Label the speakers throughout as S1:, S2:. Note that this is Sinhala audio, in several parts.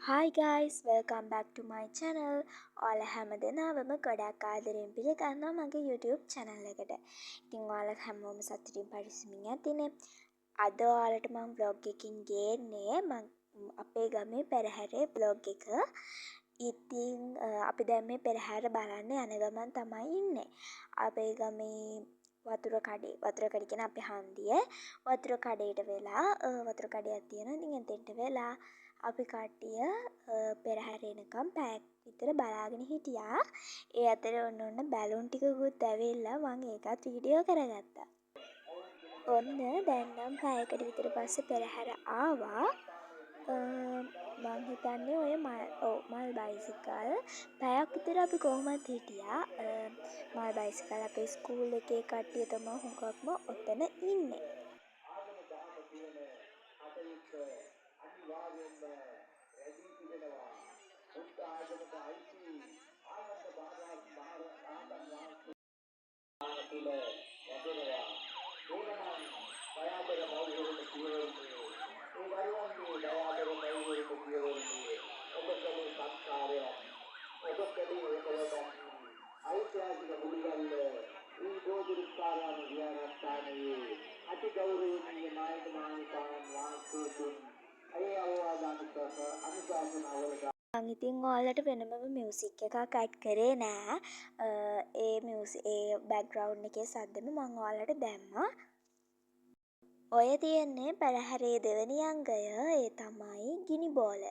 S1: Hi guys, welcome back to my channel. ඔයාලා හැමදෙනාවම ගොඩක් ආදරෙන් පිළිගන්නවා මගේ YouTube channel එකට. ඉතින් ඔයාලා හැමෝම සතුටින් පරිස්සමින් ඇතිනේ. අද ඔයාලට මම vlog එකකින් ගේන්නේ අපේ ගමේ පෙරහැරේ vlog එක. ඉතින් අපි දැන් මේ පෙරහැර බලන්න යන ගමන් තමයි ඉන්නේ. අපේ ගමේ වතුර කඩේ කියන අපේ හන්දිය වතුර කඩේට වෙලා වතුර කඩයක් තියෙනවා. ඉතින් එතෙන්ට වෙලා අපි කට්ටිය පෙරහැර එනකම් පැයක් විතර බලාගෙන හිටියා. ඒ අතරේ ඔන්න බැලුන් ටිකකුත් ඇවිල්ලා මම ඒකත් වීඩියෝ කරගත්තා. ඔන්න දැන් නම් පැයකට විතර පස්සේ පෙරහැර ආවා. මං හිතන්නේ ඔය මල් බයිසිකල් පැයක් විතර අපි කොහොමත් හිටියා. මල් බයිසිකල් අපේ ස්කූල් එකේ කට්ටිය තමයි හුඟක්ම ඔතන ඉන්නේ. මං ඉතින් ඔයාලට වෙනමම මියුසික් එකක් ඇඩ් කරේ නෑ. ඒ බෑග්ග්‍රවුන්ඩ් එකේ සද්දෙම මං ඔයාලට දැම්මා. ඔය තියෙන්නේ පෙරහැරේ දෙවෙනි අංගය. ඒ තමයි ගිනි බෝල.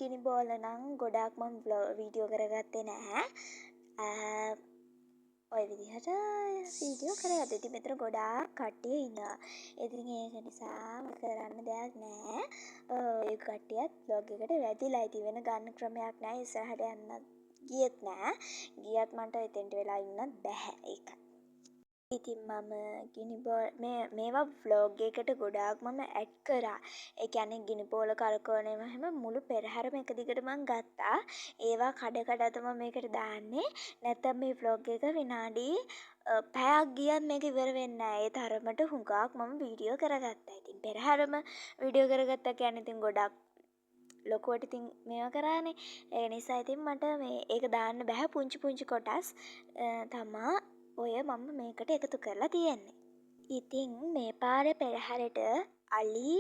S1: ගිනි බෝල නම් ගොඩාක් මම වීඩියෝ කරගත්තේ නැහැ. ඔය විදිහට වීඩියෝ කරගත්තා. ඉතින් මෙතන ගොඩාක් කට්ටිය ඉන්නවා. ඉතින් ඒක නිසා කරන්න දෙයක් නැහැ. ඒ කට්ටියත් vlog එකට වැදිලා ඉතින් වෙන ගන්න ක්‍රමයක් නැහැ. ඉස්සරහට යන්නත් ගියෙත් නැහැ. ගියත් මට එතෙන්ට වෙලා ඉන්නත් බැහැ. ඒකයි. ඉතින් මම මේවා vlog එකට ගොඩාක් මම ඇඩ් කරා. ඒ කියන්නේ ගිනි බෝල කරකවනම හැම මුළු පෙරහැරම එක දිගට මං ගත්තා. ඒවා කඩ තමයි මේකට දාන්නේ. නැත්නම් මේ vlog එක විනාඩි පැයක් ගියත් මේක ඉවර වෙන්නේ නැහැ. ඒ තරමට හුඟක් මම වීඩියෝ කරගත්තා. ඉතින් පෙරහැරම වීඩියෝ කරගත්තා කියන්නේ ඉතින් ගොඩක් ලොකුවට ඉතින් මේවා කරානේ. ඒ නිසා ඉතින් මට ඒක දාන්න බෑ. පුංචි කොටස් තමා ඔය මම මේකට එකතු කරලා තියෙන්නේ. ඉතින් මේ පාරේ පෙරහැරට අලි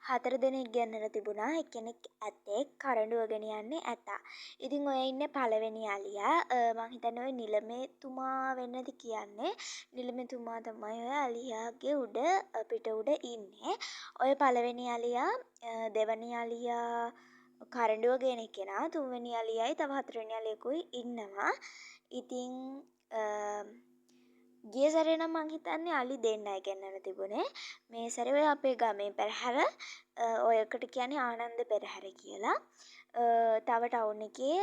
S1: 4 දෙනෙක් ගෙන්නලා තිබුණා. එක්කෙනෙක් ඇතෙක් කරඬුවගෙන යන්නේ ඇතා. ඉතින් ඔය ඉන්නේ පළවෙනි අලියා. මං හිතන්නේ ඔය නිලමේතුමා වෙන්නද කියන්නේ. නිලමේතුමා තමයි ඔය අලියාගේ පිට උඩ ඉන්නේ. ඔය පළවෙනි අලියා දෙවෙනි අලියා කරඬුවගෙන කෙනා තුන්වෙනි අලියයි තව හතරවෙනි අලියෙකුයි ඉන්නවා. ඉතින් ගිය සැරේ නම් මං හිතන්නේ අලි දෙන්නයි ගෙන්නලා තිබුණේ. මේ සැරේ ඔය අපේ ගමේ පෙරහැර ඔයකට කියන්නේ ආනන්ද පෙරහැර කියලා. තව ටවුන් එකේ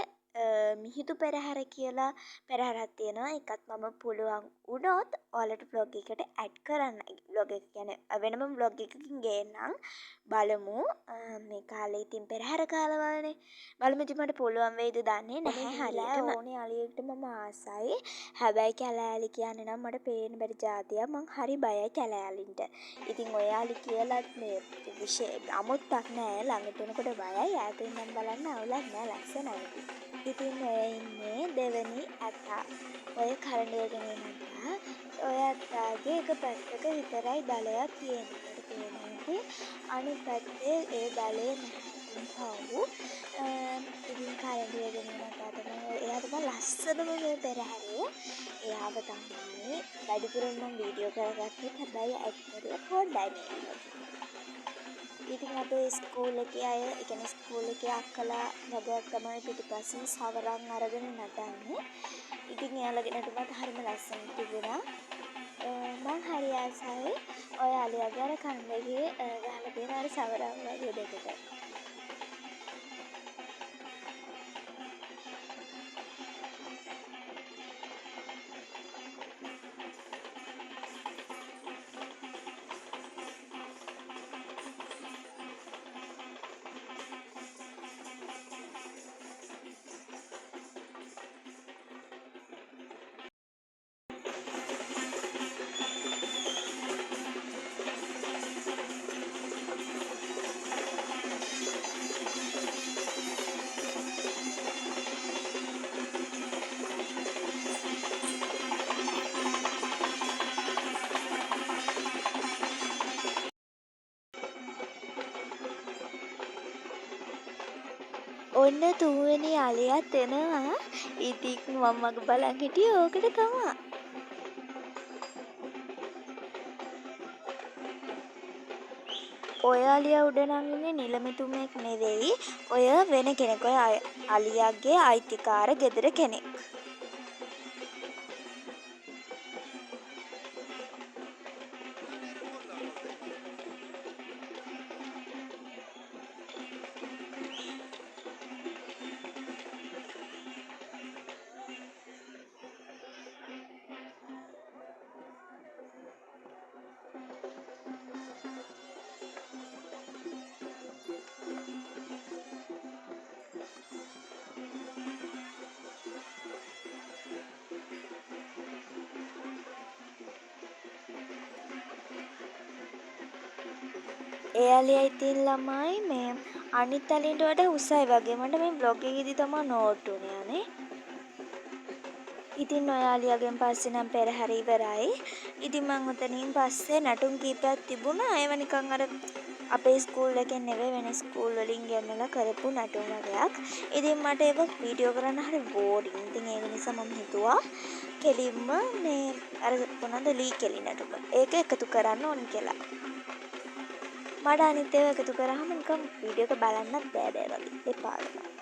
S1: මිහිඳු පෙරහැර කියලා පෙරහැරක් තියෙනවා. ඒකත් මම පුළුවන් වුණොත් ඔයාලට vlog එකට ඇඩ් කරන්න. vlog එක කියන්නේ වෙනම vlog එකකින් ගේන්නම්. බලමු. මේ කාලේ ඉතින් පෙරහැර කාලවලනේ. බලමු ඉතින් මට පුළුවන් වෙයිද දන්නේ නැහැ හරියටම. ඕනේ අලියෙක්ට මම ආසයි. හැබැයි කැලෑලි කියන්නේ නම් මට පේන්න බැරි જાතියක්. මං හරි බයයි කැලෑලින්ට. ඉතින් ඔය අලි කියලාත් මේ අමුත්තක් නෑ. ළඟට එනකොට බයයි. ඈතින් නම් බලන්න අවුලක් නෑ. ලස්සනයි. ඉතින් ඔය ඉන්නේ දෙවෙනි ඇතා. ඔය කරඬුවගෙන එන ඇතා. ඔය ඇතාගේ එක පැත්තක විතරයි දලයක් තියෙන්නේ. අනිත් පැත්තේ ඒ දලේ නැහැ. ඉතින් කරඬුවගෙන එන ඇතා තමයි එයා තමයි ලස්සනම මේ පෙරහැරේ. එයාව තමයි වැඩිපුරම මම වීඩියෝ කරගත්තේ. හැබැයි ඇත්තටම පොඩ්ඩයි මේක. ඉතින් අපේ ස්කූල් එකේ අය, ඒ කියන්නේ ස්කූල් එකේ අක්කලා වගේක් තමයි පිටිපස්සෙන් සවරන් අරගෙන නටන්නේ. ඉතින් එයාලගේ නටුමත් හරිම ලස්සනට තිබුණා. මං හරි ආසයි ඔය අලියාගේ අර කන් දෙකේ ගහලා තියෙන අර සවරන් වගේ දෙකට. ඔන්න තුන්වෙනි අලියත් එනවා. ඉතින් මම මග බලන් හිටියේ ඕකට තමා. ඔය අලියා උඩ නම් ඉන්නේ නිලමෙතුමෙක් නෙවෙයි. ඔය වෙන කෙනෙක්. ඔය අලියාගේ අයිතිකාර ගෙදර කෙනෙක්. ඒ අලියා ඉතින් ළමයි මේ අනිත් අලින්ට වඩා උසයි වගේ. මට මේ බ්ලොග් එකේදී තමයි නෝට් වුනේ අනේ. ඉතින් ඔය අලියාගෙන් පස්සේ නම් පෙරහැර ඉවරයි. ඉතින් මං ඔතනින් පස්සේ නැටුම් කීපයක් තිබුණා. ඒවා නිකන් අර අපේ ස්කූල් එකෙන් නෙවෙයි වෙන ස්කූල් වලින් ගෙන්නලා කරපු නැටුම් වගේක්. ඉතින් මට ඒක වීඩියෝ කරන්න හරි බෝරින්. ඉතින් ඒක නිසා මම හිතුවා කෙලින්ම මේ අර මොනවද ලී කෙලි නැටුම. ඒක එකතු කරන්න ඕන කියලා. මට අනිත් ඒවා එකතු කරාම නිකන් වීඩියෝ එක බලන්නත් බෑ වගේ. එපා වෙනවා.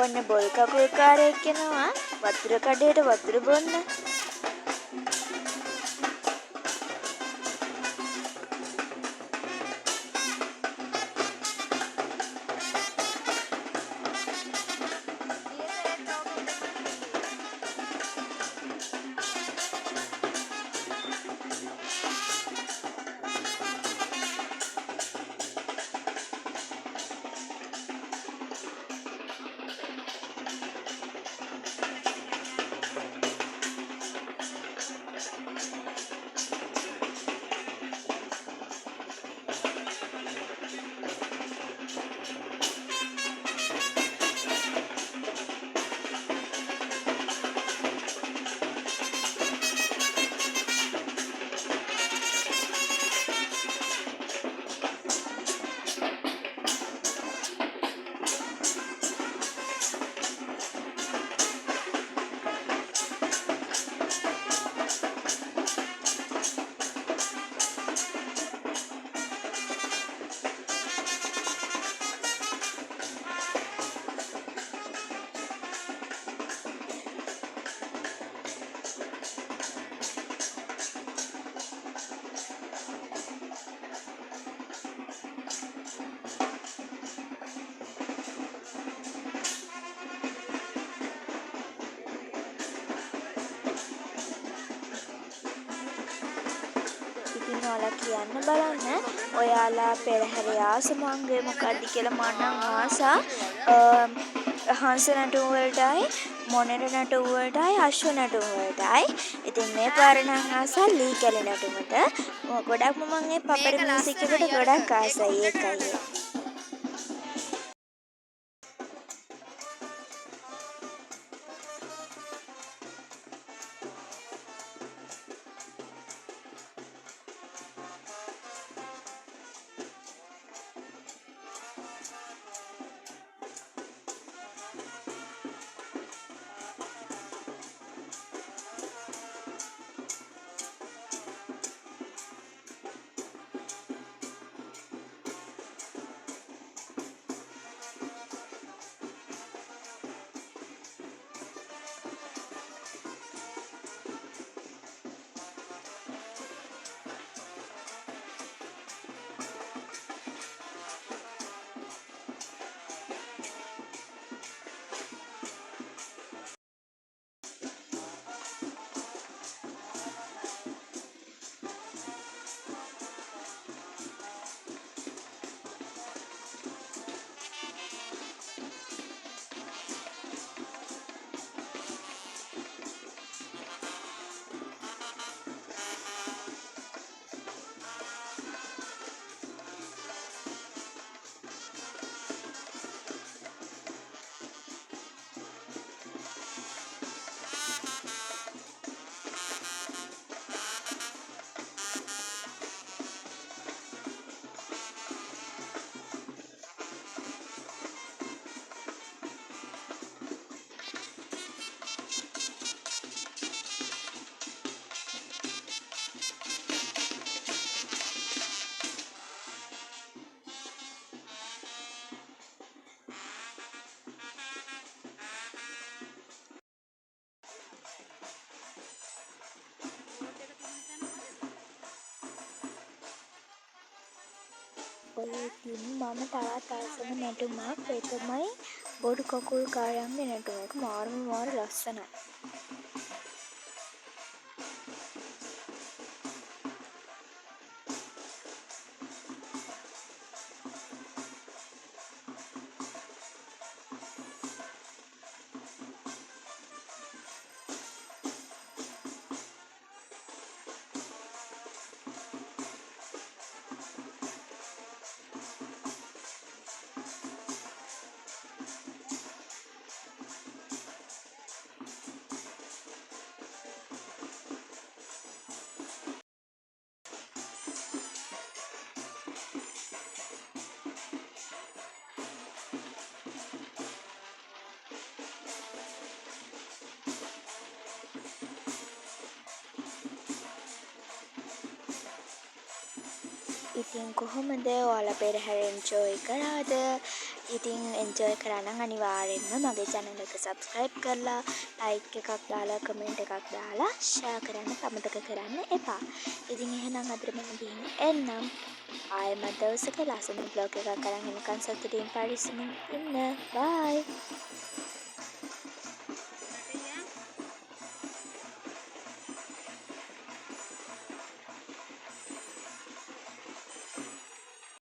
S1: ඔන්න බොල් කකුල් කාරයෙක් එනවා වතුර කඩේට වතුර බොන්න. ඔයාලා කියන්න බලන්න. ඔයාලා පෙරහැරේ ආස මංගේ මොකක්ද කියලා. මම නම් ආසා හංස නැටුම් වලටයි මොණර නැටුම් වලටයි අශ්ව නැටුම් වලටයි. ඉතින් මේ පාර නම් ආසා ලී කැලි නැටුමට. ගොඩක්ම මම ඒ පපර මියුසික් එකට ගොඩක් ආසයි. ඒකයි. ඔය ඉතින් මම තවත් ආසම නැටුමක්. ඒ තමයි බොඩු කකුල් කාරයන්ගේ නැටුම. ඒක මාර ලස්සනයි. ඉතින් කොහොමද ඔයාලා පෙරහැර එන්ජොයි කරාද? ඉතින් එන්ජොයි කරා නම් අනිවාර්යෙන්ම මගේ channel එක subscribe කරලා like එකක් දාලා comment එකක් දාලා share කරන්න අමතක කරන්න එපා. ඉතින් එහෙනම් අදට මම ගිහින් එන්නම්. ආයෙමත් දවසක ලස්සන vlog එකක් අරන් එනකන් සතුටින් පරිස්සමින් ඉන්න. bye.